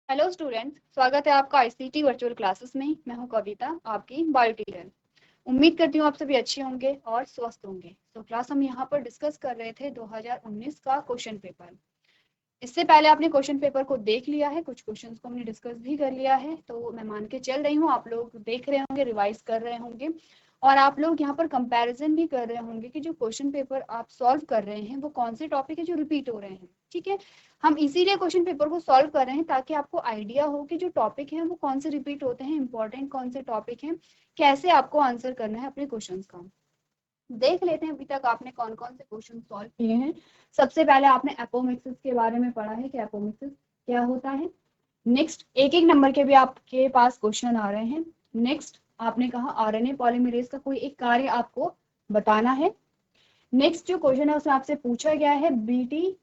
Hello students, स्वागत है आपका आईसीटी वर्चुअल क्लासेस में। मैं हूं कविता, आपकी बायो टीचर। उम्मीद करती हूँ आप सभी अच्छे होंगे और स्वस्थ होंगे। तो क्लास हम यहाँ पर डिस्कस कर रहे थे 2019 का क्वेश्चन पेपर। इससे पहले आपने क्वेश्चन पेपर को देख लिया है, कुछ क्वेश्चंस को हमने डिस्कस भी कर लिया है। तो मैं मान के चल रही हूँ आप लोग देख रहे होंगे, रिवाइज कर रहे होंगे और आप लोग यहाँ पर कंपैरिजन भी कर रहे होंगे कि जो क्वेश्चन पेपर आप सॉल्व कर रहे हैं वो कौन से टॉपिक है जो रिपीट हो रहे हैं। ठीक है, हम इसीलिए क्वेश्चन पेपर को सॉल्व कर रहे हैं ताकि आपको आइडिया हो कि जो टॉपिक है वो कौन से रिपीट होते हैं, इंपॉर्टेंट कौन से टॉपिक हैं, कैसे आपको आंसर करना है अपने क्वेश्चन का। देख लेते हैं अभी तक आपने कौन कौन से क्वेश्चन सॉल्व किए हैं। सबसे पहले आपने एपोमिक्सिस के बारे में पढ़ा है कि एपोमिक्सिस क्या होता है। नेक्स्ट एक एक नंबर के भी आपके पास क्वेश्चन आ रहे हैं। नेक्स्ट आपने कहा आरएनए पॉलीमरेज का कोई एक कार्य आपको बताना है। नेक्स्ट जो क्वेश्चन है उसमें आपसे पूछा गया है बीटी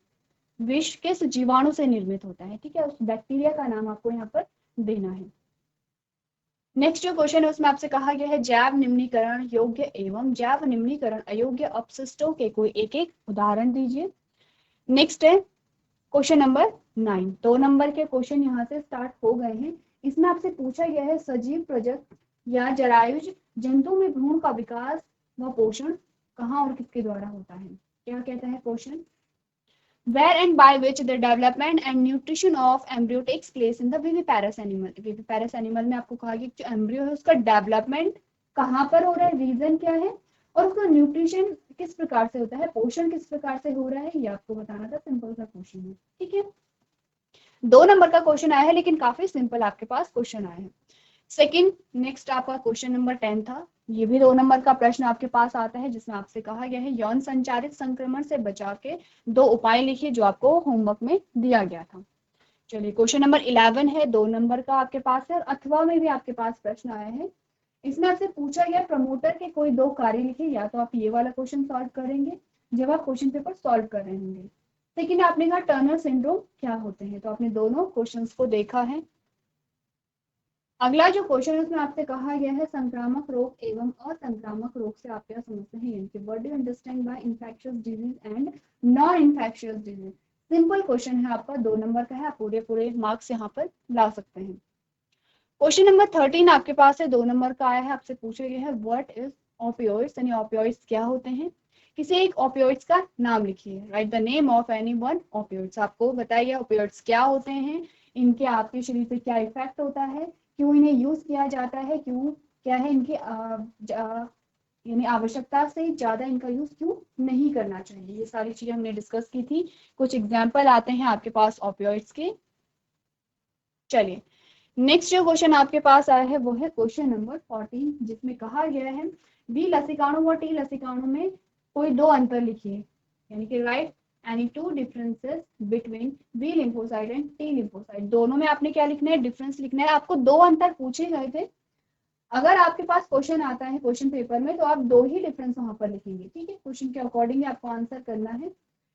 विष किस जीवाणु से निर्मित होता है। ठीक है, उस बैक्टीरिया का नाम आपको यहाँ पर देना है। नेक्स्ट जो क्वेश्चन है उसमें आपसे कहा गया है जैव निम्नीकरण योग्य एवं जैव निम्नीकरण अयोग्य अपशिष्टों के कोई एक एक उदाहरण दीजिए। नेक्स्ट है क्वेश्चन नंबर 9। 2 नंबर के क्वेश्चन यहाँ से स्टार्ट हो गए हैं। इसमें आपसे पूछा गया है सजीव प्रजक या जरायुज जंतु में भ्रूण का विकास व पोषण कहाँ और किसके द्वारा होता है। क्या कहता है question, where and by which the development and nutrition of embryo takes place in the viviparous animal। viviparous animal में आपको कहा कि जो एम्ब्रियो है उसका डेवलपमेंट कहाँ पर हो रहा है, रीजन क्या है और उसका न्यूट्रिशन किस प्रकार से होता है, पोषण किस प्रकार से हो रहा है, ये आपको बताना था। सिंपल सा क्वेश्चन है। ठीक है, 2 नंबर का क्वेश्चन आया है लेकिन काफी सिंपल आपके पास क्वेश्चन आया है। सेकंड नेक्स्ट आपका क्वेश्चन नंबर 10 था। ये भी 2 नंबर का प्रश्न आपके पास आता है जिसमें आपसे कहा गया है यौन संचारित संक्रमण से बचाव के 2 उपाय लिखिए जो आपको होमवर्क में दिया गया था। चलिए क्वेश्चन नंबर 11 है, 2 नंबर का आपके पास है और अथवा में भी आपके पास प्रश्न आया है। इसमें आपसे पूछा गया प्रमोटर के कोई 2 कार्य लिखिए। या तो आप ये वाला क्वेश्चन सॉल्व करेंगे जब आप क्वेश्चन पेपर सॉल्व कर रहे होंगे। लेकिन आपने कहा टर्नर सिंड्रोम क्या होते हैं, तो आपने दोनों क्वेश्चंस को देखा है। अगला जो क्वेश्चन है उसमें आपसे कहा गया है संक्रामक रोग एवं असंक्रामक रोग से आप क्या समझते हैं, यानी कि what do you understand by infectious disease and non infectious disease. Simple question है आपका, 2 नंबर का है, आप पूरे पूरे मार्क्स यहाँ पर ला सकते हैं। क्वेश्चन नंबर 13 आपके पास है, 2 नंबर का आया है। आपसे पूछा गया है व्हाट इज ओपियोइड्स, यानी ओपियोइड्स क्या होते हैं। किसी एक ओपियोइड्स का नाम लिखिए, right the name of any one opioids. आपको बताइए ओपियोइड्स क्या होते हैं, इनके आपके शरीर पे क्या इफेक्ट होता है, क्यों इन्हें यूज किया जाता है, क्यों क्या है इनकी यानी आवश्यकता से ज्यादा इनका यूज क्यों नहीं करना चाहिए। ये सारी चीजें हमने डिस्कस की थी। कुछ एग्जाम्पल आते हैं आपके पास ओपियोइड्स के। चलिए नेक्स्ट जो क्वेश्चन आपके पास आया है वो है क्वेश्चन नंबर 14 जिसमें कहा गया है बी लसिकाणु व टी लसिकाणु में कोई 2 अंतर लिखिए, यानी कि write any 2 differences between B lymphocyte and T lymphocyte. दोनों में आपने क्या लिखना है, डिफरेंस लिखना है। आपको 2 अंतर पूछे गए थे। अगर आपके पास क्वेश्चन आता है क्वेश्चन पेपर में तो आप 2 ही डिफरेंस वहां पर लिखेंगे। ठीक है, क्वेश्चन के अकॉर्डिंग आपको आंसर करना है।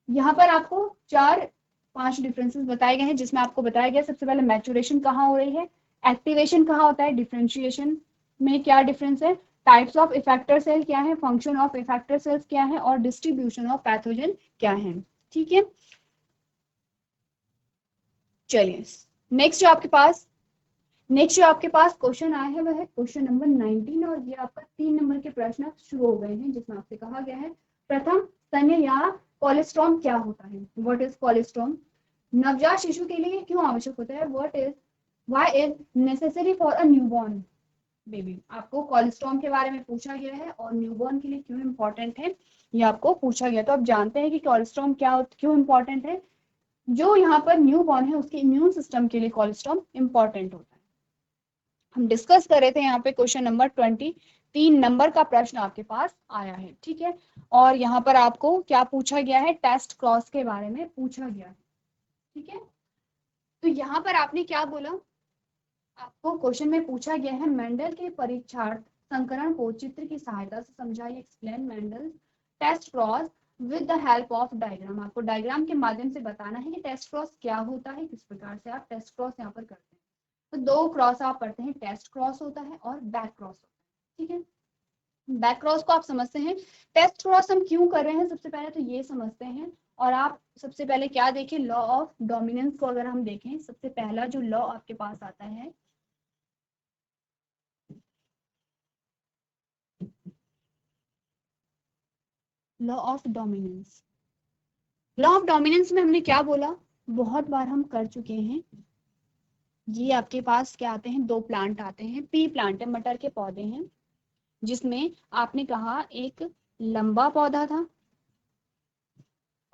यहाँ पर आपको 4-5 डिफरेंसेस बताए गए हैं जिसमें आपको बताया गया सबसे पहले मैचुरेशन कहाँ हो रही है, एक्टिवेशन कहाँ होता है, डिफरेंशिएशन में क्या डिफरेंस है, टाइप्स ऑफ इफेक्टर सेल क्या है, फंक्शन ऑफ इफेक्टर सेल्स क्या है और डिस्ट्रीब्यूशन ऑफ पैथोजन क्या है। ठीक है, चलिए नेक्स्ट जो आपके पास क्वेश्चन आया है वह है क्वेश्चन नंबर 19 और ये आपका 3 नंबर के प्रश्न शुरू हो गए हैं जिसमें आपसे कहा गया है प्रथम स्तन्य या कोलेस्ट्रॉम क्या होता है, व्हाट इज कोलेस्ट्रॉम। नवजात शिशु के लिए क्यों आवश्यक होता है, why is necessary for a newborn baby. आपको कोलेस्ट्रॉम के बारे में पूछा गया है और न्यूबॉर्न के लिए क्यों इंपॉर्टेंट है ये आपको पूछा गया। तो आप जानते हैं कि कोलेस्ट्रॉम क्या क्यों इंपॉर्टेंट है। जो यहाँ पर न्यूबॉर्न है उसके इम्यून सिस्टम के लिए कोलेस्ट्रॉम इंपॉर्टेंट होता है। हम डिस्कस कर रहे थे यहाँ पे क्वेश्चन नंबर 20। 3 नंबर का प्रश्न आपके पास आया है। ठीक है, और यहाँ पर आपको क्या पूछा गया है, टेस्ट क्रॉस के बारे में पूछा गया है। ठीक है, तो यहाँ पर आपने क्या बोला, आपको क्वेश्चन में पूछा गया है मेंडल के परीक्षार्थ संकरण को चित्र की सहायता से समझाइए, explain Mendel test cross with the help of diagram. आपको डायग्राम के माध्यम से बताना है कि टेस्ट क्रॉस क्या होता है, किस प्रकार से आप टेस्ट क्रॉस यहाँ पर करते हैं। तो 2 क्रॉस आप पढ़ते हैं, टेस्ट क्रॉस होता है और बैक क्रॉस होता है। ठीक है, बैक क्रॉस को आप समझते हैं, टेस्ट क्रॉस हम क्यों कर रहे हैं सबसे पहले तो ये समझते हैं और आप सबसे पहले क्या देखें, लॉ ऑफ डोमिनेंस को अगर हम देखें, सबसे पहला जो लॉ आपके पास आता है, law of dominance. Law of dominance में हमने क्या बोला, बहुत बार हम कर चुके हैं। ये आपके पास क्या आते हैं, दो प्लांट आते हैं, पी प्लांट है, मटर के पौधे हैं, जिसमें आपने कहा एक लंबा पौधा था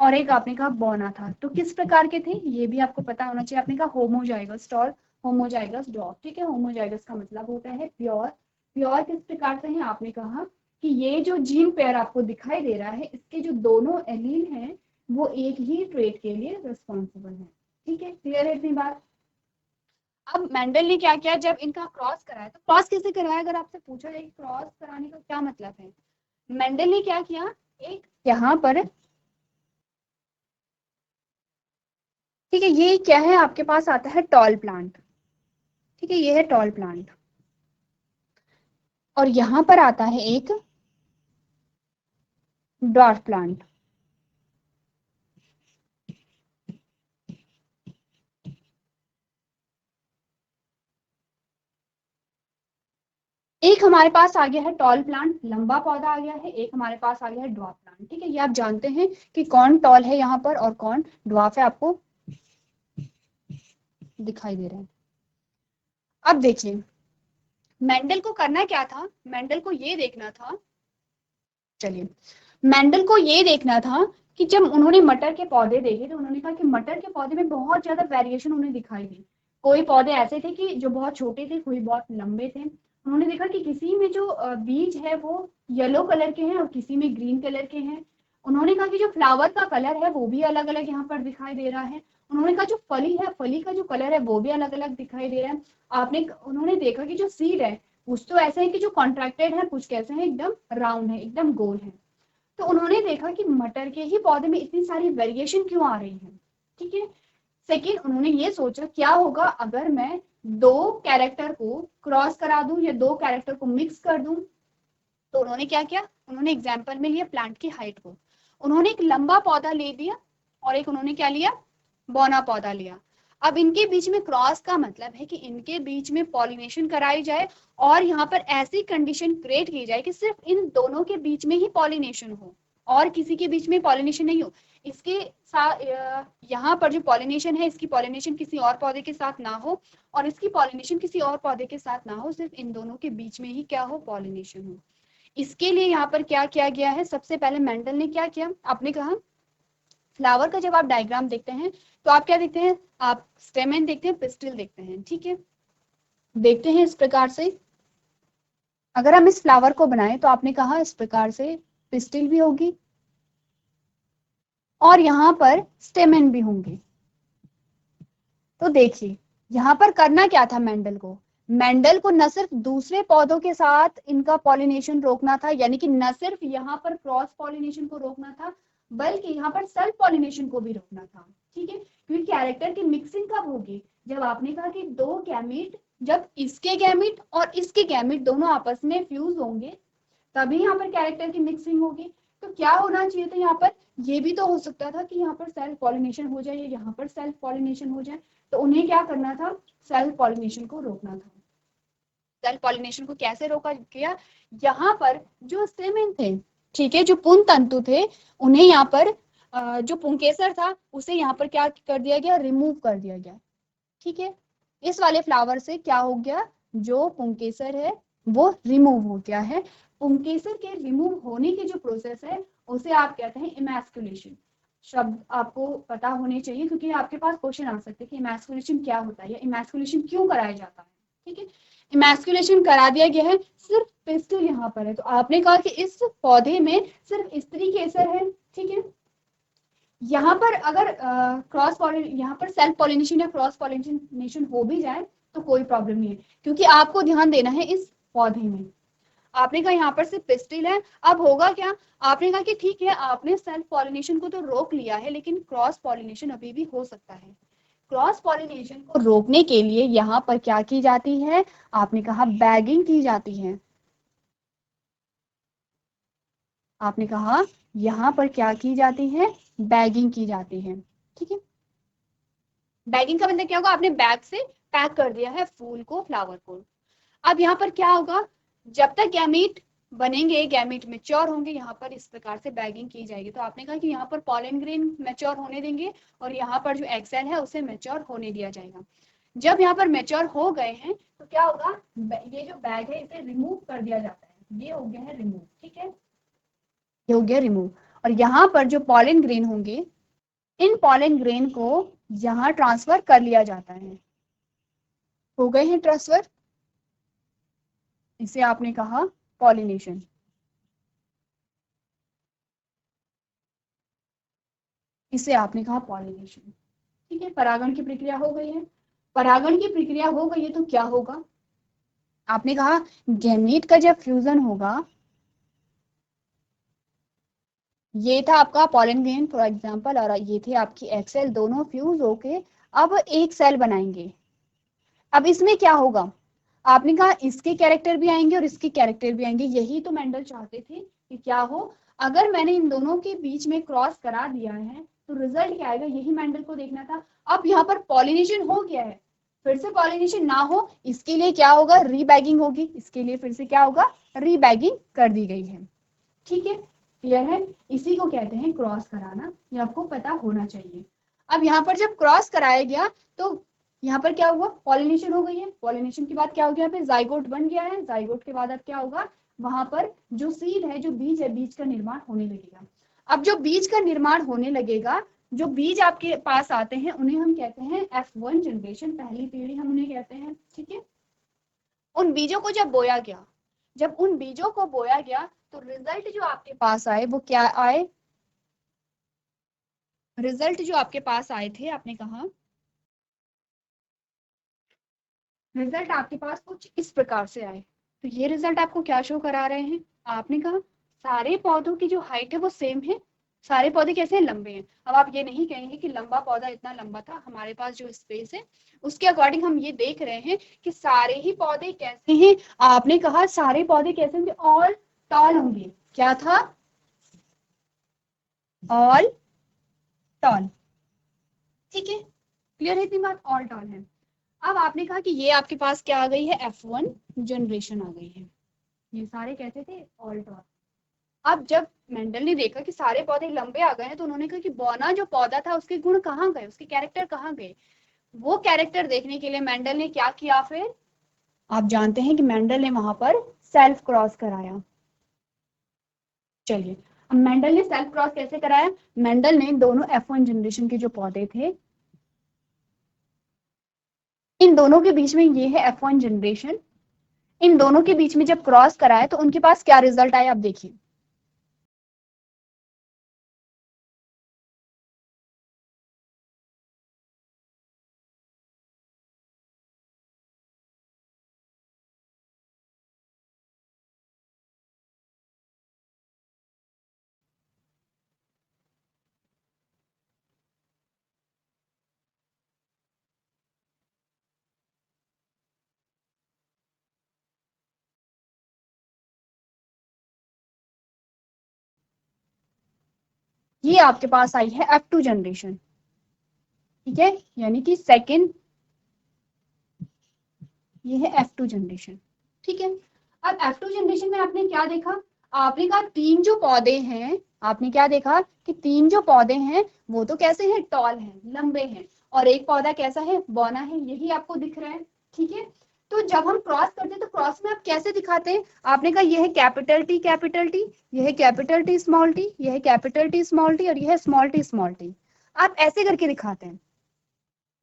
और एक आपने कहा बौना था। तो किस प्रकार के थे ये भी आपको पता होना चाहिए। आपने कहा होमोजाइगस और होमोजाइगस डॉग, ठीक है। होमोजाइगस का मतलब होता है प्योर। प्योर किस प्रकार से है, आपने कहा कि ये जो जीन पेयर आपको दिखाई दे रहा है, इसके जो दोनों एलील हैं वो एक ही ट्रेट के लिए रिस्पॉन्सिबल है, ठीक है। क्लियर है इतनी बात। अब मेंडल ने क्या किया, जब इनका क्रॉस कराया, तो क्रॉस कैसे कराया, अगर आपसे पूछा जाए क्रॉस कराने का क्या मतलब है, मेंडल ने क्या किया, एक यहाँ पर, ठीक है, ये क्या है आपके पास आता है टॉल प्लांट, ठीक है, ये है टॉल प्लांट, और यहां पर आता है एक ड्वार्फ प्लांट। एक हमारे पास आ गया है टॉल प्लांट, लंबा पौधा आ गया है, एक हमारे पास आ गया है ड्वार्फ प्लांट, ठीक है। ये आप जानते हैं कि कौन टॉल है यहाँ पर और कौन ड्वार्फ है, आपको दिखाई दे रहा है। अब देखिए मेंडल को करना क्या था, मेंडल को ये देखना था, चलिए, मेंडल को ये देखना था कि जब उन्होंने मटर के पौधे देखे तो उन्होंने कहा कि मटर के पौधे में बहुत ज्यादा वेरिएशन उन्हें दिखाई दी। कोई पौधे ऐसे थे कि जो बहुत छोटे थे, कोई बहुत लंबे थे। उन्होंने देखा कि किसी में जो बीज है वो येलो कलर के हैं और किसी में ग्रीन कलर के हैं। उन्होंने कहा कि जो फ्लावर का कलर है वो भी अलग अलग यहाँ पर दिखाई दे रहा है। उन्होंने कहा जो फली है, फली का जो कलर है वो भी अलग अलग दिखाई दे रहा है। उन्होंने देखा कि जो सीड है कुछ तो ऐसे है कि जो कॉन्ट्रैक्टेड है, कुछ कैसे है एकदम राउंड है, एकदम गोल है। तो उन्होंने देखा कि मटर के ही पौधे में इतनी सारी वेरिएशन क्यों आ रही है, ठीक है। सेकेंड, उन्होंने ये सोचा क्या होगा अगर मैं दो कैरेक्टर को क्रॉस करा दूं या दो कैरेक्टर को मिक्स कर दूं। तो उन्होंने क्या किया, उन्होंने एग्जाम्पल में लिया प्लांट की हाइट को, उन्होंने एक लंबा पौधा ले दिया और एक उन्होंने क्या लिया, बौना पौधा लिया। अब इनके बीच में क्रॉस का मतलब है कि इनके बीच में पॉलिनेशन कराई जाए और यहाँ पर ऐसी कंडीशन क्रिएट की जाए कि सिर्फ इन दोनों के बीच में ही पॉलिनेशन हो और किसी के बीच में पॉलिनेशन नहीं हो। इसके साथ यहाँ पर जो पॉलिनेशन है, इसकी पॉलिनेशन किसी और पौधे के साथ ना हो और इसकी पॉलिनेशन किसी और पौधे के साथ ना हो, सिर्फ इन दोनों के बीच में ही क्या हो, पॉलिनेशन हो। इसके लिए यहाँ पर क्या किया गया है, सबसे पहले मेंडल ने क्या किया, आपने कहा फ्लावर का जब आप डायग्राम देखते हैं तो आप क्या देखते हैं, आप स्टेमेन देखते हैं, पिस्टिल देखते हैं, ठीक है। देखते हैं इस प्रकार से, अगर हम इस फ्लावर को बनाएं तो आपने कहा इस प्रकार से पिस्टिल भी होगी और यहाँ पर स्टेमेन भी होंगे। तो देखिए यहाँ पर करना क्या था मेंडल को, मेंडल को न सिर्फ दूसरे पौधों के साथ इनका पॉलिनेशन रोकना था, यानी कि न सिर्फ यहाँ पर क्रॉस पॉलिनेशन को रोकना था बल्कि यहाँ पर सेल्फ पॉलिनेशन को भी रोकना था, ठीक है। क्योंकि कैरेक्टर की मिक्सिंग कब होगी, जब आपने कहा कि दो गैमीट, जब इसके गैमीट और इसके गैमीट दोनों आपस में फ्यूज होंगे तभी यहाँ पर कैरेक्टर की मिक्सिंग होगी। तो क्या होना चाहिए था यहाँ पर, ये भी तो हो सकता था कि यहाँ पर सेल्फ पॉलिनेशन हो जाए या यहाँ पर सेल्फ पॉलिनेशन हो जाए। तो उन्हें क्या करना था, सेल्फ पॉलिनेशन को रोकना था। सेल्फ पॉलिनेशन को कैसे रोका गया, यहाँ पर जो स्टेमेन थे, ठीक है, जो पुंज तंतु थे, उन्हें यहाँ पर जो पुंकेसर था उसे यहाँ पर क्या कर दिया गया, रिमूव कर दिया गया, ठीक है। इस वाले फ्लावर से क्या हो गया, जो पुंकेसर है वो रिमूव हो गया है। पुंकेसर के रिमूव होने की जो प्रोसेस है उसे आप कहते हैं इमैस्कुलेशन। शब्द आपको पता होने चाहिए क्योंकि आपके पास क्वेश्चन आ सकते हैं कि इमैस्कुलेशन क्या होता है या इमैस्कुलेशन क्यों कराया जाता है, ठीक है। इमैस्कुलेशन करा दिया गया है, सिर्फ पिस्टल यहाँ पर है। तो आपने कहा कि इस पौधे में सिर्फ स्त्री केसर है, ठीक है। यहाँ पर अगर क्रॉस यहाँ पर सेल्फ पॉलिनेशन या क्रॉस पॉलिनेशन हो भी जाए तो कोई प्रॉब्लम नहीं है, क्योंकि आपको ध्यान देना है इस पौधे में। आपने कहा यहाँ पर सिर्फ पिस्टिल है, अब होगा क्या, आपने कहा कि ठीक है आपने सेल्फ पॉलिनेशन को तो रोक लिया है लेकिन क्रॉस पॉलिनेशन अभी भी हो सकता है। क्रॉस पॉलिनेशन को रोकने के लिए यहाँ पर क्या की जाती है, आपने कहा बैगिंग की जाती है। आपने कहा यहाँ पर क्या की जाती है, बैगिंग की जाती है। ठीक है, बैगिंग का मतलब क्या होगा, आपने बैग से पैक कर दिया है फूल को, फ्लावर को। अब यहाँ पर क्या होगा, जब तक गैमीट बनेंगे, गैमीट मैच्योर होंगे, यहाँ पर इस प्रकार से बैगिंग की जाएगी। तो आपने कहा कि यहाँ पर पॉलन ग्रेन मैच्योर होने देंगे और यहाँ पर जो एग सेल है उसे मैच्योर होने दिया जाएगा। जब यहाँ पर मैच्योर हो गए हैं तो क्या होगा, ये जो बैग है इसे रिमूव कर दिया जाता है। ये हो गया है रिमूव, ठीक है, ये हो गया रिमूव। और यहाँ पर जो पॉलन ग्रेन होंगे, इन पॉलन ग्रेन को यहाँ ट्रांसफर कर लिया जाता है। हो गए हैं ट्रांसफर, इसे आपने कहा पॉलिनेशन। इसे आपने कहा पॉलिनेशन। ठीक है, परागण की प्रक्रिया हो गई है। परागण की प्रक्रिया हो गई है तो क्या होगा, आपने कहा गैमीट का जब फ्यूजन होगा, ये था आपका पॉलन ग्रेन फॉर एग्जांपल और ये थे आपकी एग सेल, दोनों फ्यूज होके अब एक सेल बनाएंगे। अब इसमें क्या होगा, आपने कहा इसके कैरेक्टर भी आएंगे और इसके कैरेक्टर भी आएंगे। यही तो मेंडल चाहते थे कि क्या हो, अगर मैंने इन दोनों के बीच में क्रॉस करा दिया है तो रिजल्ट क्या आएगा, यही मेंडल को देखना था। अब यहाँ पर पॉलिनेशन हो गया है, फिर से पॉलिनेशन ना हो इसके लिए क्या होगा, रीबैगिंग होगी। इसके लिए फिर से क्या होगा, रीबैगिंग कर दी गई है। ठीक है, क्लियर है, इसी को कहते हैं क्रॉस कराना, ये आपको पता होना चाहिए। अब यहाँ पर जब क्रॉस कराया गया तो यहाँ पर क्या हुआ, पॉलिनेशन हो गई है। पॉलिनेशन के बाद क्या हो गया, यहाँ पे जाइगोट बन गया है। जाइगोट के बाद अब क्या होगा, वहां पर जो सीड है, जो बीज है, बीज का निर्माण होने लगेगा। अब जो बीज का निर्माण होने लगेगा, जो बीज आपके पास आते हैं उन्हें हम कहते हैं F1 जनरेशन, पहली पीढ़ी हम उन्हें कहते हैं। ठीक है, उन बीजों को जब बोया गया, जब उन बीजों को बोया गया तो रिजल्ट जो आपके पास आए वो क्या आए, रिजल्ट जो आपके पास आए थे, आपने कहा रिजल्ट आपके पास कुछ इस प्रकार से आए। तो ये रिजल्ट आपको क्या शो करा रहे हैं, आपने कहा सारे पौधों की जो हाइट है वो सेम है। सारे पौधे कैसे हैं, लंबे हैं। अब आप ये नहीं कहेंगे कि लंबा पौधा इतना लंबा था, हमारे पास जो स्पेस है उसके अकॉर्डिंग हम ये देख रहे हैं कि सारे ही पौधे कैसे हैं। आपने कहा सारे पौधे कैसे होंगे, ऑल टॉल होंगे। क्या था, ऑल टॉल। ठीक है, क्लियर है इतनी बात, ऑल टॉल है। अब आपने कहा कि ये आपके पास क्या आ गई है, F1 जनरेशन आ गई है। ये सारे कैसे थे, ऑल टॉल। अब जब मेंडल ने देखा कि सारे पौधे लंबे आ गए हैं तो उन्होंने कहा कि बौना जो पौधा था उसके गुण कहाँ गए, उसके कैरेक्टर कहाँ गए। वो कैरेक्टर देखने के लिए मेंडल ने क्या किया, फिर आप जानते हैं कि मेंडल ने वहां पर सेल्फ क्रॉस कराया। चलिए, अब मेंडल ने सेल्फ क्रॉस कैसे कराया, मेंडल ने दोनों F1 जनरेशन के जो पौधे थे, इन दोनों के बीच में ये है F1 जनरेशन, इन दोनों के बीच में जब क्रॉस कराया तो उनके पास क्या रिजल्ट आया, आप देखिए। ये आपके पास आई है F2 जनरेशन। ठीक है, यानी कि सेकेंड, ये है F2 जनरेशन। ठीक है, अब F2 जनरेशन में आपने क्या देखा, आपने कहा तीन जो पौधे हैं, आपने क्या देखा कि तीन जो पौधे हैं वो तो कैसे हैं, टॉल हैं, लंबे हैं, और एक पौधा कैसा है, बौना है, यही आपको दिख रहा है। ठीक है, तो जब हम क्रॉस करते हैं तो क्रॉस में आप कैसे दिखाते हैं, आपने कहा यह है कैपिटल टी कैपिटल टी, यह है कैपिटल टी स्मॉल टी, यह है कैपिटल टी स्मॉल टी, और यह है स्मॉल टी। आप ऐसे करके दिखाते हैं,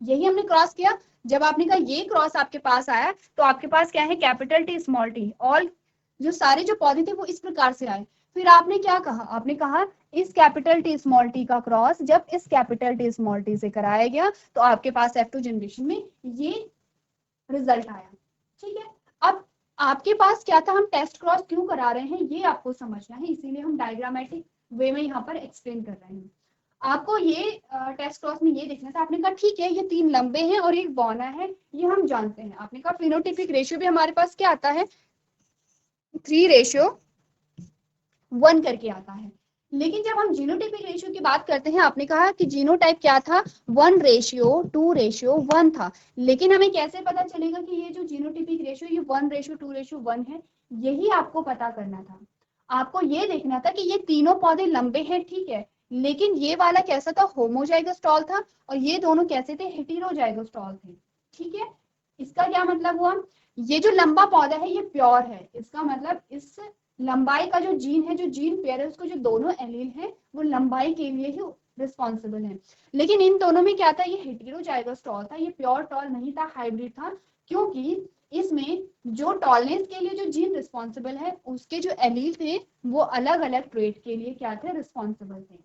यही हमने क्रॉस किया। जब आपने कहा ये क्रॉस आपके पास आया तो आपके पास क्या है, capital T small T, all जो सारे जो पौधे थे वो इस प्रकार से आए। फिर आपने क्या कहा, आपने कहा इस कैपिटल टी स्मॉल टी का क्रॉस जब इस कैपिटल टी स्मॉल टी से कराया गया तो आपके पास F2 जनरेशन में ये रिजल्ट आया। ठीक है, अब आपके पास क्या था, हम टेस्ट क्रॉस क्यों करा रहे हैं ये आपको समझना है, इसीलिए हम डायग्रामेटिक वे में यहाँ पर एक्सप्लेन कर रहे हैं। आपको ये टेस्ट क्रॉस में ये देखना था, आपने कहा ठीक है ये तीन लंबे हैं और एक बौना है, ये हम जानते हैं। आपने कहा फिनोटिपिक रेशियो भी हमारे पास क्या आता है, 3:1 करके आता है। लेकिन जब हम जीनोटाइपिक रेशियो की बात करते हैं, आपने कहा कि जीनोटाइप क्या था, 1:2:1 था। लेकिन हमें कैसे पता चलेगा कि ये जो जीनोटाइपिक रेशियो ये 1:2:1 है? यही आपको पता करना था। आपको ये देखना था कि ये तीनों पौधे लंबे हैं, ठीक है, लेकिन ये वाला कैसा था, होमोजाइगस टॉल था, और ये दोनों कैसे थे, हेटेरोजाइगस टॉल थे। ठीक है, इसका क्या मतलब हुआ, ये जो लंबा पौधा है ये प्योर है, इसका मतलब इस लंबाई का जो जीन है, जो जीन पेयर है, उसको जो दोनों एलील है वो लंबाई के लिए ही रिस्पॉन्सिबल है। लेकिन इन दोनों में क्या था, ये हेटेरोजाइगस टॉल था, ये प्योर टॉल नहीं था, हाइब्रिड था, क्योंकि इसमें जो टॉलनेस के लिए जो जीन रिस्पॉन्सिबल है उसके जो एलील थे वो अलग अलग ट्रेट के लिए क्या थे, रिस्पॉन्सिबल थे।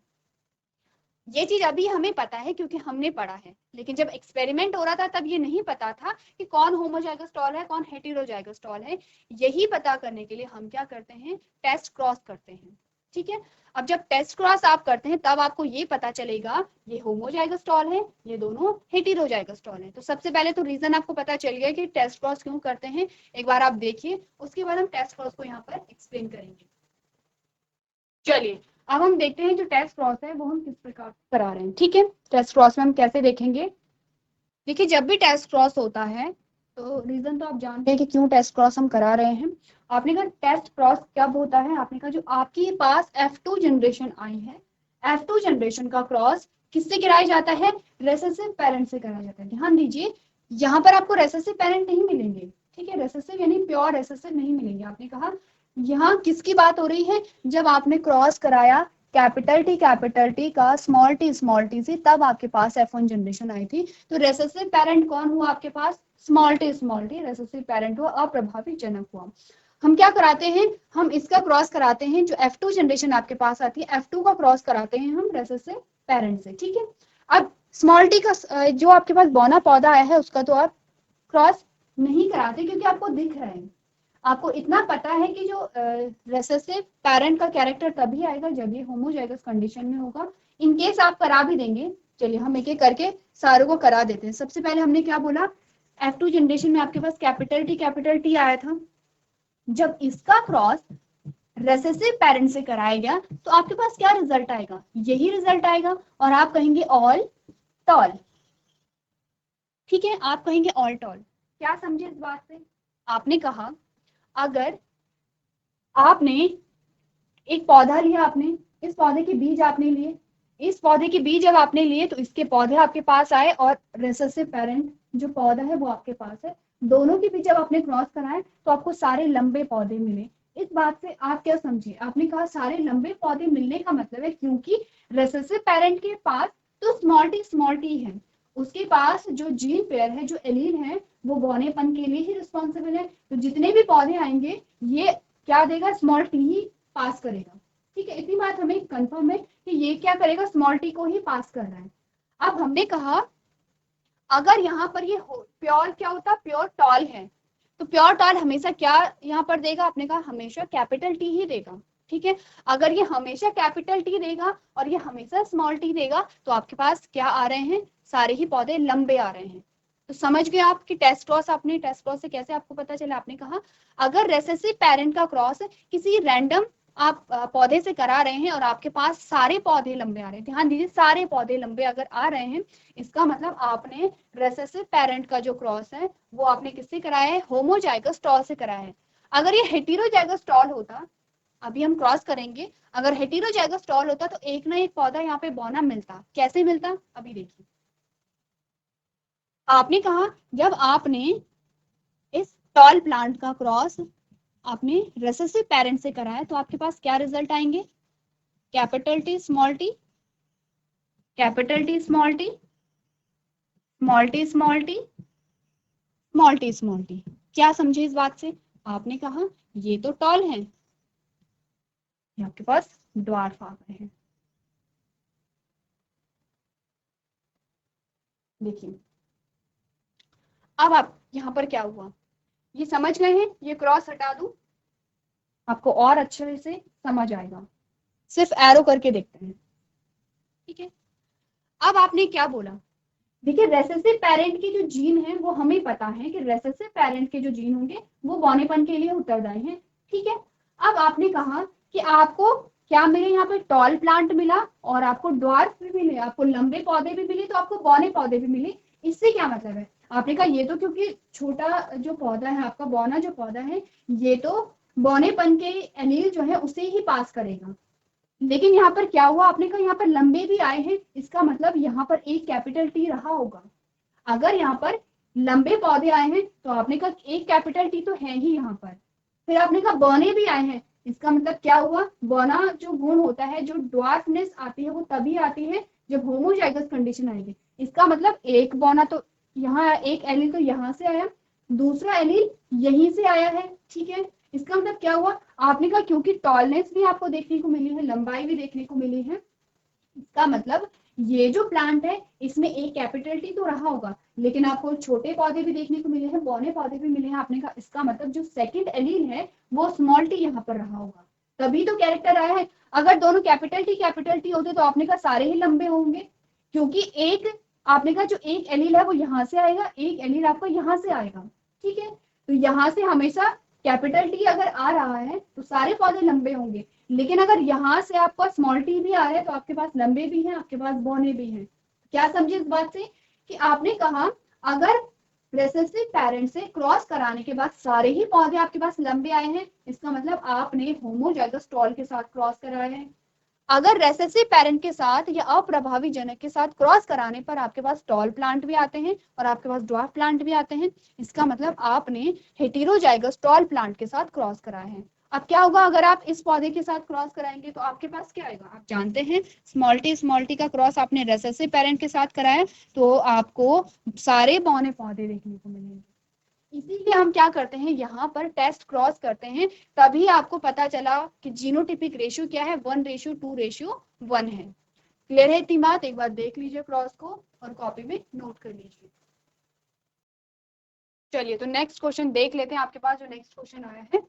ये चीज अभी हमें पता है क्योंकि हमने पढ़ा है, लेकिन जब एक्सपेरिमेंट हो रहा था तब ये नहीं पता था कि कौन होमोजाइगस टॉल है, कौन हेटेरोजाइगस टॉल है। यही पता करने के लिए हम क्या करते हैं, टेस्ट क्रॉस करते हैं। ठीक है, अब जब टेस्ट क्रॉस आप करते हैं तब आपको ये पता चलेगा ये होमोजाइगस टॉल है, ये दोनों हेटेरोजाइगस टॉल है। तो सबसे पहले तो रीजन आपको पता चल गया कि टेस्ट क्रॉस क्यों करते हैं, एक बार आप देखिए, उसके बाद हम टेस्ट क्रॉस को यहाँ पर एक्सप्लेन करेंगे। चलिए अब हम देखते हैं जो टेस्ट क्रॉस है वो हम किस प्रकार करा रहे हैं। ठीक है, टेस्ट क्रॉस में हम कैसे देखेंगे, देखिए जब भी टेस्ट क्रॉस होता है तो रीजन तो आप जानते हैं कि क्यों टेस्ट क्रॉस हम करा रहे हैं। आपने कहा टेस्ट क्रॉस कब होता है, आपने कहा जो आपके पास F2 जनरेशन आई है, F2 जनरेशन का क्रॉस किससे कराया जाता है, रेसेसिव पेरेंट से कराया जाता है। ध्यान दीजिए यहाँ पर आपको रेसेसिव पेरेंट नहीं मिलेंगे, ठीक है, रेसेसिव यानी प्योर रेसेसिव नहीं मिलेंगे। आपने कहा यहाँ किसकी बात हो रही है, जब आपने क्रॉस कराया कैपिटल टी का स्मॉल टी से, तब आपके पास F1 जनरेशन आई थी। तो रेसेसिव पेरेंट कौन हुआ आपके पास, स्मॉल टी रेसेसिव पेरेंट हुआ, अप्रभावी जनक हुआ। हम क्या कराते हैं, हम इसका क्रॉस कराते हैं, जो F2 जनरेशन आपके पास आती है F2 का क्रॉस कराते हैं हम रेसेसिव पेरेंट से। ठीक है, अब स्मॉल टी का जो आपके पास बौना पौधा आया है उसका तो आप क्रॉस नहीं कराते क्योंकि आपको दिख रहा है, आपको इतना पता है कि जो रेसेसिव पेरेंट का कैरेक्टर तभी आएगा जब ये होमोजाइगस कंडीशन में होगा। इन केस आप करा भी देंगे, चलिए हम एक एक करके सारों को करा देते हैं। सबसे पहले हमने क्या बोला, F2 जनरेशन में आपके पास कैपिटल टी आया था, जब इसका क्रॉस रेसेसिव पेरेंट से कराया गया तो आपके पास क्या रिजल्ट आएगा, यही रिजल्ट आएगा, और आप कहेंगे ऑल टॉल। ठीक है, आप कहेंगे ऑल टॉल। क्या समझे इस बात से, आपने कहा अगर आपने एक पौधा लिया, आपने इस पौधे के बीज आपने लिए, इस पौधे के बीज जब आपने लिए तो इसके पौधे आपके पास आए और रेसेसिव पेरेंट जो पौधा है वो आपके पास है, दोनों के बीच जब आपने क्रॉस कराए तो आपको सारे लंबे पौधे मिले। इस बात से आप क्या समझिए, आपने कहा सारे लंबे पौधे मिलने का मतलब है क्योंकि रेसेसिव पेरेंट के पास तो स्मॉल टी है, उसके पास जो जीन पेयर है, जो एलील है, वो बौनेपन के लिए ही रिस्पॉन्सिबल है। तो जितने भी पौधे आएंगे ये क्या देगा, स्मॉल टी ही पास करेगा। ठीक है, इतनी बात हमें कंफर्म है कि ये क्या करेगा, स्मॉल टी को ही पास कर रहा है। अब हमने कहा अगर यहाँ पर ये प्योर क्या होता, प्योर टॉल है, तो प्योर टॉल हमेशा क्या यहाँ पर देगा, आपने कहा हमेशा कैपिटल टी ही देगा। ठीक है, अगर ये हमेशा कैपिटल टी देगा और ये हमेशा स्मॉल टी देगा तो आपके पास क्या आ रहे हैं, सारे ही पौधे लंबे आ रहे हैं। तो समझ गए आप कि टेस्ट क्रॉस, आपने टेस्ट क्रॉस से कैसे आपको पता चला, आपने कहा अगर रेसेसिव पेरेंट का क्रॉस किसी रैंडम आप पौधे से करा रहे हैं और आपके पास सारे पौधे लंबे आ रहे हैं, ध्यान दीजिए सारे पौधे लंबे अगर आ रहे हैं, इसका मतलब आपने रेसेसिव पेरेंट का जो क्रॉस है वो आपने किससे कराया है, होमोजाइगस टॉल से कराया है। अगर ये हेटेरोजाइगस टॉल होता, अभी हम क्रॉस करेंगे, अगर हेटेरोजाइगस टॉल होता तो एक ना एक पौधा यहाँ पे बौना मिलता, कैसे मिलता, अभी देखिए। आपने कहा जब आपने इस टॉल प्लांट का क्रॉस आपने रेसेसिव पेरेंट से कराया तो आपके पास क्या रिजल्ट आएंगे, capital T small T, capital T small T, small T small T, small T small T. क्या समझे इस बात से, आपने कहा ये तो टॉल है, ये आपके पास ड्वार्फ आ गए हैं। देखिए अब आप यहाँ पर क्या हुआ, ये समझ गए हैं, ये क्रॉस हटा दूं आपको और अच्छे से समझ आएगा, सिर्फ एरो करके देखते हैं। ठीक है, अब आपने क्या बोला, देखिए रेसेसिव पेरेंट की जो जीन है वो हमें पता है कि रेसेसिव पेरेंट के जो जीन होंगे वो बौनेपन के लिए उत्तरदायी हैं। ठीक है, अब आपने कहा कि आपको क्या मिले यहाँ पे, टॉल प्लांट मिला और आपको ड्वार्फ भी मिले, आपको लंबे पौधे भी मिले, तो आपको बौने पौधे भी मिले। इससे क्या मतलब है, आपने कहा ये तो क्योंकि छोटा जो पौधा है आपका, बौना जो पौधा है, ये तो बौनेपन के एलील जो है उसे ही पास करेगा। लेकिन यहाँ पर क्या हुआ, आपने कहा यहाँ पर लंबे भी आए हैं, इसका मतलब यहाँ पर एक कैपिटल टी रहा होगा। अगर यहाँ पर लंबे पौधे आए हैं तो आपने कहा एक कैपिटल टी तो है ही यहाँ पर। फिर आपने कहा बौने भी आए हैं, इसका मतलब क्या हुआ, बौना जो गुण होता है, जो ड्वार्फनेस आती है, वो तभी आती है जब होमोजाइगस कंडीशन आएगी। इसका मतलब एक बौना तो यहाँ, एक एलील तो यहाँ से आया, दूसरा एलील यहीं से आया है, ठीक है। इसका मतलब क्या हुआ, आपने कहा क्योंकि टॉलनेस भी आपको देखने को मिली है, लंबाई भी देखने को मिली है, इसका मतलब ये जो प्लांट है इसमें एक कैपिटल टी तो रहा होगा, लेकिन आपको छोटे पौधे भी देखने को मिले हैं, बौने पौधे भी मिले हैं। आपने कहा इसका मतलब जो सेकंड एलील है वो स्मॉल टी यहाँ पर रहा होगा, तभी तो कैरेक्टर आया है। अगर दोनों कैपिटल टी होते तो आपने कहा सारे ही लंबे होंगे, क्योंकि एक, आपने कहा जो एक एलील है वो यहाँ से आएगा, एक एलील आपका यहाँ से आएगा, ठीक है। तो यहाँ से हमेशा कैपिटल टी अगर आ रहा है तो सारे पौधे लंबे होंगे, लेकिन अगर यहाँ से आपका स्मॉल टी भी आ रहा है तो आपके पास लंबे भी हैं, आपके पास बौने भी हैं। क्या समझे इस बात से, कि आपने कहा अगर रेसेसिव पेरेंट से क्रॉस कराने के बाद सारे ही पौधे आपके पास लंबे आए हैं, इसका मतलब आपने होमोजाइगस टॉल के साथ क्रॉस कराया है। अगर रेसेसिव पेरेंट के साथ या अप्रभावी जनक के साथ क्रॉस कराने पर आपके पास टॉल प्लांट भी आते हैं और आपके पास ड्वार्फ प्लांट भी आते हैं, इसका मतलब आपने हेटेरोजाइगस टॉल प्लांट के साथ क्रॉस कराया है। अब क्या होगा, अगर आप इस पौधे के साथ क्रॉस कराएंगे तो आपके पास क्या आएगा, आप जानते हैं स्मॉल टी का क्रॉस आपने रेसेसिव पेरेंट के साथ कराया तो आपको सारे बौने पौधे देखने को मिलेंगे। इसीलिए हम क्या करते हैं, यहाँ पर टेस्ट क्रॉस करते हैं, तभी आपको पता चला कि जीनोटिपिक रेशियो क्या है, 1:2:1 है। क्लियर है इतनी बात, एक बार देख लीजिए क्रॉस को और कॉपी में नोट कर लीजिए। चलिए तो नेक्स्ट क्वेश्चन देख लेते हैं, आपके पास जो नेक्स्ट क्वेश्चन आया है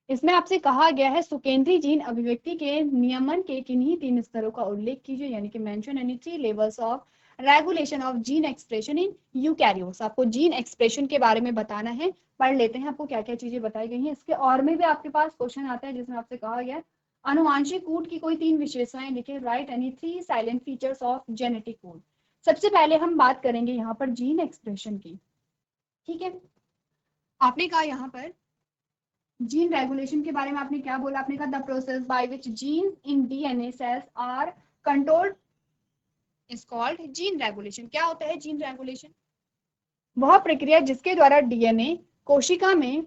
इसमें आपसे कहा गया है सुकेंद्री जीन अभिव्यक्ति के नियमन के किन्हीं 3 स्तरों का उल्लेख कीजिए, यानी कि mention any 3 levels of regulation of gene expression in eukaryotes. आपको जीन एक्सप्रेशन के बारे में बताना है, पढ़ लेते हैं आपको क्या क्या चीजें बताई गई हैं। इसके और में भी आपके पास क्वेश्चन आता है जिसमें आपसे कहा गया अनुवांशिक कूट की कोई 3 विशेषताएं लिखे, right any 3 silent features of genetic code. सबसे पहले हम बात करेंगे यहाँ पर जीन एक्सप्रेशन की, ठीक है। आपने कहा यहाँ पर जीन रेगुलेशन के बारे में आपने क्या बोला, आपने कहा the process by which gene in DNA cells are controlled is called gene regulation. क्या होता है जीन रेगुलेशन, वह प्रक्रिया जिसके द्वारा डीएनए कोशिका में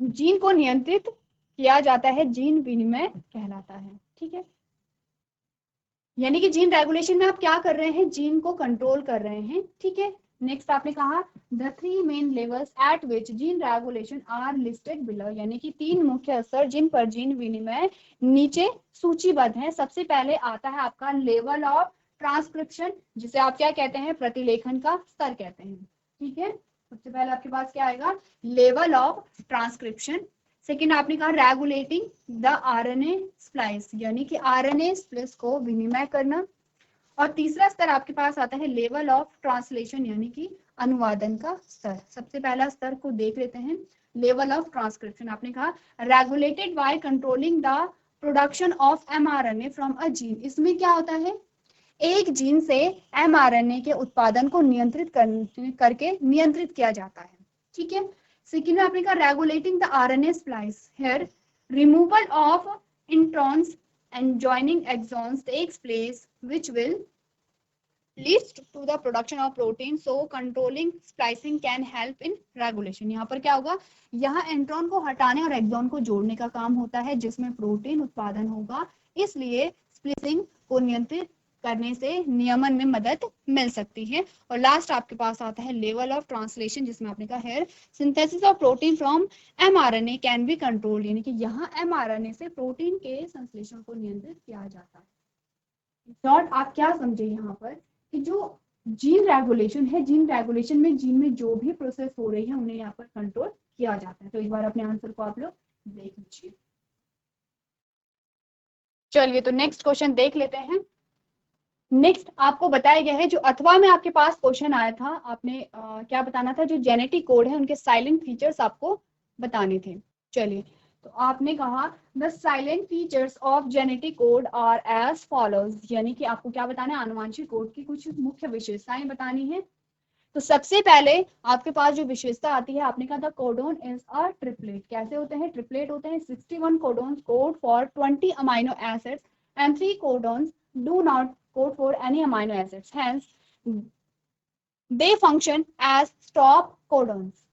जीन को नियंत्रित किया जाता है, जीन विनिमय कहलाता है, ठीक है। यानी कि जीन रेगुलेशन में आप क्या कर रहे हैं, जीन को कंट्रोल कर रहे हैं, ठीक है। नेक्स्ट आपने कहा the 3 main levels at which gene regulation are listed below, यानी कि 3 मुख्य स्तर जिन पर जीन विनिमय नीचे सूचीबद्ध है। सबसे पहले आता है आपका लेवल ऑफ ट्रांसक्रिप्शन, जिसे आप क्या कहते हैं, प्रतिलेखन का स्तर कहते हैं, ठीक है। सबसे पहले आपके पास क्या आएगा, लेवल ऑफ ट्रांसक्रिप्शन। सेकेंड आपने कहा रेगुलेटिंग द आरएनए स्प्लाइस, यानी कि आरएनए स्प्लिस को विनिमय करना। और तीसरा स्तर आपके पास आता है लेवल ऑफ ट्रांसलेशन, यानी कि अनुवादन का स्तर। सबसे पहला स्तर को देख लेते हैं, लेवल ऑफ ट्रांसक्रिप्शन। आपने कहा regulated by controlling the production of mRNA from a gene. इसमें क्या होता है, एक जीन से एमआरएनए के उत्पादन को नियंत्रित करके नियंत्रित किया जाता है, ठीक है। सेकेंड आपने कहा regulating the RNA splice, here removal of introns and joining exons takes place which will lead to the production of protein, so controlling splicing can help in regulation। यहाँ पर क्या होगा, यहाँ इंट्रॉन को हटाने और एक्सॉन को जोड़ने का काम होता है जिसमें प्रोटीन उत्पादन होगा, इसलिए स्प्लिसिंग को नियंत्रित करने से नियमन में मदद मिल सकती है। और लास्ट आपके पास आता है लेवल ऑफ ट्रांसलेशन, जिसमें आपने कहा है synthesis of protein from mRNA can be controlled, यानी कि यहाँ एमआरएनए से प्रोटीन के संश्लेषण को नियंत्रित किया जाता है। शॉर्ट आप क्या समझे यहाँ पर, कि जो जीन रेगुलेशन है, जीन रेगुलेशन में जीन में जो भी प्रोसेस हो रही है उन्हें यहाँ पर कंट्रोल किया जाता है। तो एक बार अपने आंसर को आप लोग देख लीजिए। चलिए तो नेक्स्ट क्वेश्चन देख लेते हैं। नेक्स्ट आपको बताया गया है, जो अथवा में आपके पास क्वेश्चन आया था, आपने क्या बताना था, जो जेनेटिक कोड है उनके साइलेंट फीचर्स आपको बताने थे। चलिए तो आपने कहा the salient features of genetic code are as follows, यानी कि आपको क्या बताना है, आनुवांशिक कोड की कुछ मुख्य विशेषताएं बतानी है। तो सबसे पहले आपके पास जो विशेषता आती है, आपने कहा था कोडोन इज अ ट्रिपलेट। कैसे होते हैं, ट्रिपलेट होते हैं। 61 codons code for 20 amino acids and 3 codons do not code for any amino acids, hence they function as stop codons.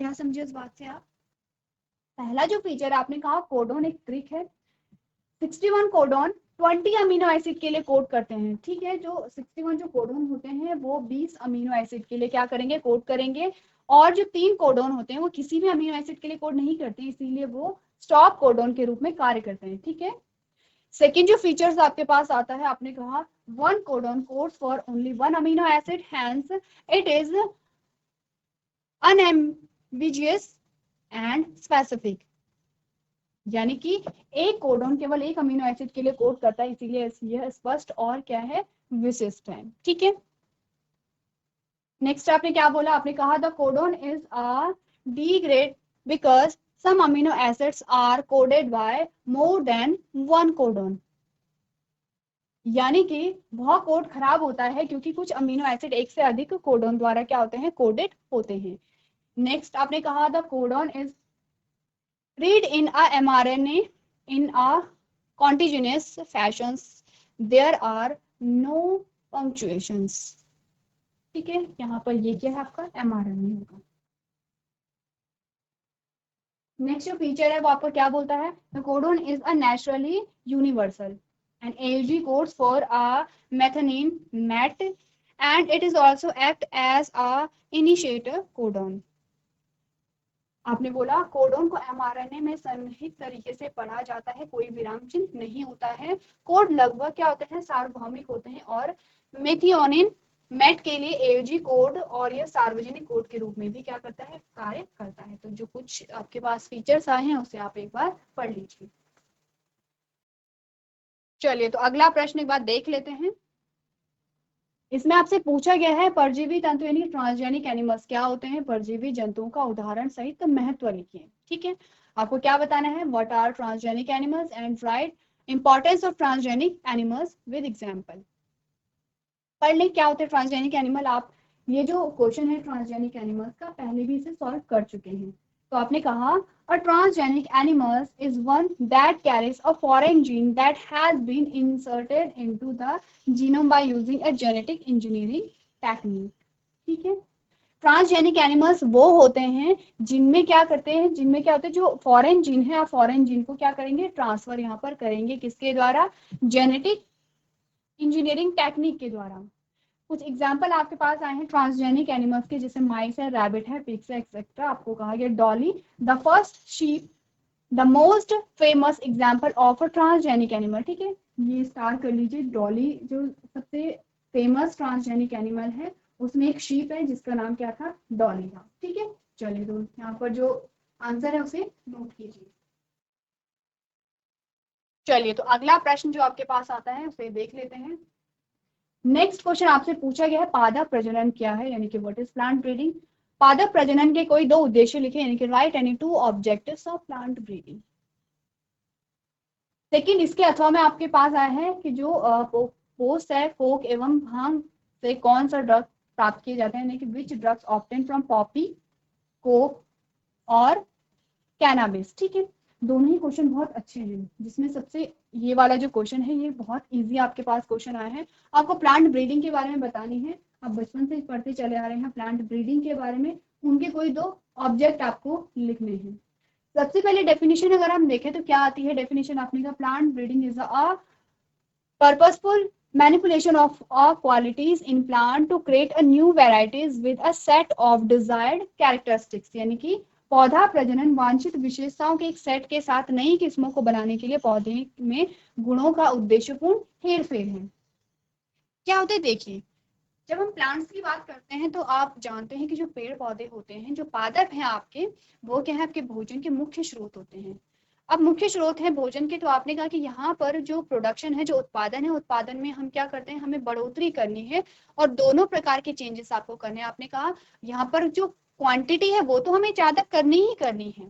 क्या समझे इस बात से आप? पहला जो फीचर आपने कहा कोडोन एक ट्रिक है। 61 कोडोन 20 अमीनो एसिड के लिए कोड करते हैं, ठीक है। जो 61 जो कोडोन होते हैं वो 20 अमीनो एसिड के लिए क्या करेंगे, कोड करेंगे। और जो 3 कोडोन होते हैं वो किसी भी अमीनो एसिड के लिए कोड नहीं करते, इसीलिए वो स्टॉप कोडोन के रूप में कार्य करते हैं, ठीक है। सेकेंड जो फीचर्स आपके पास आता है, आपने कहा 1 codon codes for only 1 amino acid, hence it is unambiguous and specific, यानी कि एक कोडोन केवल एक अमीनो एसिड के लिए कोड करता है, इसीलिए यह स्पष्ट और क्या है, विशिष्ट है, ठीक है। नेक्स्ट आपने क्या बोला, आपने कहा the codon is a degrade because some amino acids are coded by more than 1 codon, यानी कि वह कोड खराब होता है क्योंकि कुछ अमीनो एसिड एक से अधिक कोडोन द्वारा क्या होते हैं, कोडेड होते हैं। नेक्स्ट आपने कहा the codon is read in a mRNA in a continuous fashion, there are no punctuations, ठीक है। यहाँ पर ये क्या है, आपका mRNA होगा। नेक्स्ट जो फीचर है वो आपको क्या बोलता है, the codon is a naturally universal and AUG codes for a methionine MET and it is also act as a initiator codon। आपने बोला कोडोन को mRNA में सन्निहित तरीके से पढ़ा जाता है, कोई विराम चिन्ह नहीं होता है। कोड लगभग क्या होते हैं, सार्वभौमिक होते हैं और मेथियोनिन मेट के लिए AUG कोड और यह सार्वजनिक कोड के रूप में भी क्या करता है, कार्य करता है। तो जो कुछ आपके पास फीचर्स आए हैं उसे आप एक बार पढ़ लीजिए। चलिए तो अगला प्रश्न एक बार देख लेते हैं। इसमें आपसे पूछा गया है परजीवी तंतु यानी ट्रांसजेनिक एनिमल्स क्या होते हैं, परजीवी जंतुओं का उदाहरण सहित महत्व लिखिए, ठीक है। आपको क्या बताना है, what are transgenic animals and write importance of transgenic animals with example. पढ़ लें क्या होते हैं ट्रांसजेनिक एनिमल। आप ये जो क्वेश्चन है ट्रांसजेनिक एनिमल्स का पहले भी इसे सॉल्व कर चुके हैं। तो आपने कहा a transgenic animals is one that carries a foreign gene that has been inserted into the genome by using a genetic engineering technique, ठीक है। ट्रांसजेनिक एनिमल्स वो होते हैं जिनमें क्या करते हैं, जिनमें क्या होता है, जो फॉरेन जीन है, आप फॉरेन जीन को क्या करेंगे, ट्रांसफर यहाँ पर करेंगे, किसके द्वारा, जेनेटिक इंजीनियरिंग टेक्निक के द्वारा। कुछ एग्जाम्पल आपके पास आए हैं ट्रांसजेनिक एनिमल्स के, जैसे माइस है, रैबिट है, पिग्स है, एक्सेट्रा। आपको कहा गया Dolly the first shift the most famous example of a transgenic animal, ठीक है। ये स्टार कर लीजिए, डॉली जो सबसे फेमस ट्रांसजेनिक एनिमल है उसमें एक शीप है जिसका नाम क्या था, डॉली था, ठीक है। चलिए तो यहाँ पर जो आंसर है उसे नोट कीजिए। चलिए तो अगला प्रश्न जो आपके पास आता है उसे देख लेते हैं। नेक्स्ट क्वेश्चन आपसे पूछा गया है पादप प्रजनन क्या है, यानी कि व्हाट इज प्लांट ब्रीडिंग। पादप प्रजनन के कोई दो उद्देश्य लिखे, यानी कि write any two objectives of plant breeding. लेकिन इसके अथवा में आपके पास आया है कि जो पोस्ट है, कोक एवं भांग से कौन सा ड्रग प्राप्त किए जाते हैं, यानी कि which drugs obtain from poppy, coke और कैनाबिस, ठीक है। दोनों ही क्वेश्चन बहुत अच्छे हैं, जिसमें सबसे ये वाला जो क्वेश्चन है ये बहुत इजी आपके पास क्वेश्चन आया है। आपको प्लांट ब्रीडिंग के बारे में बतानी है, आप बचपन से पढ़ते चले आ रहे हैं प्लांट ब्रीडिंग के बारे में, उनके कोई दो ऑब्जेक्ट आपको लिखने हैं। सबसे पहले डेफिनेशन अगर हम देखें तो क्या आती है डेफिनेशन, आपने कहा plant breeding is a purposeful manipulation of qualities in plant to create a new varieties with a set of desired characteristics, यानी कि पौधा प्रजनन वांछित विशेषताओं के एक सेट के साथ नई किस्मों को बनाने के लिए पौधे में गुणों का उद्देश्यपूर्ण हेरफेर है। क्या होता है, देखिए जब हम प्लांट्स की बात करते हैं तो आप जानते हैं कि जो पेड़ पौधे होते हैं, जो पादप हैं आपके, वो क्या है, आपके भोजन के मुख्य स्रोत होते हैं। अब मुख्य स्रोत है भोजन के, तो आपने कहा कि यहाँ पर जो प्रोडक्शन है, जो उत्पादन है, उत्पादन में हम क्या करते हैं, हमें बढ़ोतरी करनी है और दोनों प्रकार के चेंजेस आपको करने हैं। आपने कहा यहाँ पर जो क्वांटिटी है वो तो हमें ज्यादा करनी ही करनी है,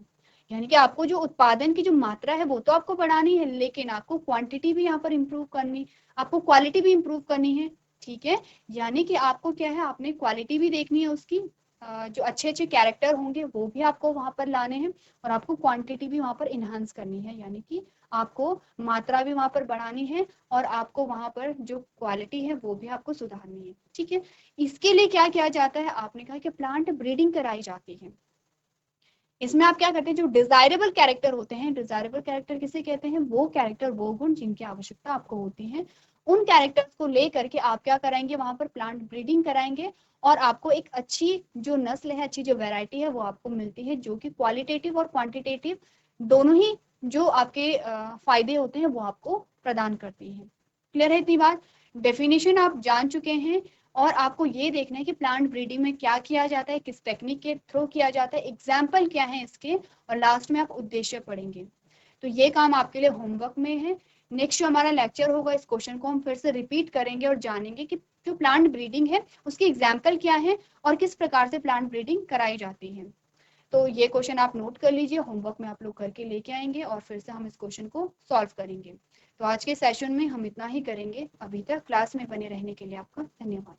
यानी कि आपको जो उत्पादन की जो मात्रा है वो तो आपको बढ़ानी है, लेकिन आपको क्वांटिटी भी यहाँ पर इम्प्रूव करनी, आपको क्वालिटी भी इम्प्रूव करनी है। ठीक है, यानी कि आपको क्या है, आपने क्वालिटी भी देखनी है उसकी, जो अच्छे अच्छे कैरेक्टर होंगे वो भी आपको वहां पर लाने हैं, और आपको क्वांटिटी भी वहां पर इन्हांस करनी है, यानी कि आपको मात्रा भी वहां पर बढ़ानी है, और आपको वहां पर जो क्वालिटी है वो भी आपको सुधारनी है। ठीक है, इसके लिए क्या किया जाता है, आपने कहा कि प्लांट ब्रीडिंग कराई जाती है। इसमें आप क्या करते हैं, जो डिजायरेबल कैरेक्टर होते हैं, डिजायरेबल कैरेक्टर किसे कहते हैं, वो कैरेक्टर, वो गुण जिनकी आवश्यकता आपको होती है, उन कैरेक्टर्स को लेकर के आप क्या कराएंगे, वहां पर प्लांट ब्रीडिंग कराएंगे, और आपको एक अच्छी जो नस्ल है, अच्छी जो वैरायटी है वो आपको मिलती है, जो कि क्वालिटेटिव और क्वांटिटेटिव दोनों ही जो आपके फायदे होते हैं वो आपको प्रदान करती है। क्लियर है इतनी बात? डेफिनेशन आप जान चुके हैं, और आपको ये देखना है कि प्लांट ब्रीडिंग में क्या किया जाता है, किस टेक्निक के थ्रू किया जाता है, एग्जाम्पल क्या है इसके, और लास्ट में आप उद्देश्य पढ़ेंगे। तो ये काम आपके लिए होमवर्क में है। नेक्स्ट जो हमारा लेक्चर होगा, इस क्वेश्चन को हम फिर से रिपीट करेंगे और जानेंगे कि जो प्लांट ब्रीडिंग है उसकी एग्जाम्पल क्या है और किस प्रकार से प्लांट ब्रीडिंग कराई जाती है। तो ये क्वेश्चन आप नोट कर लीजिए, होमवर्क में आप लोग करके लेके आएंगे, और फिर से हम इस क्वेश्चन को सॉल्व करेंगे। तो आज के सेशन में हम इतना ही करेंगे। अभी तक क्लास में बने रहने के लिए आपका धन्यवाद।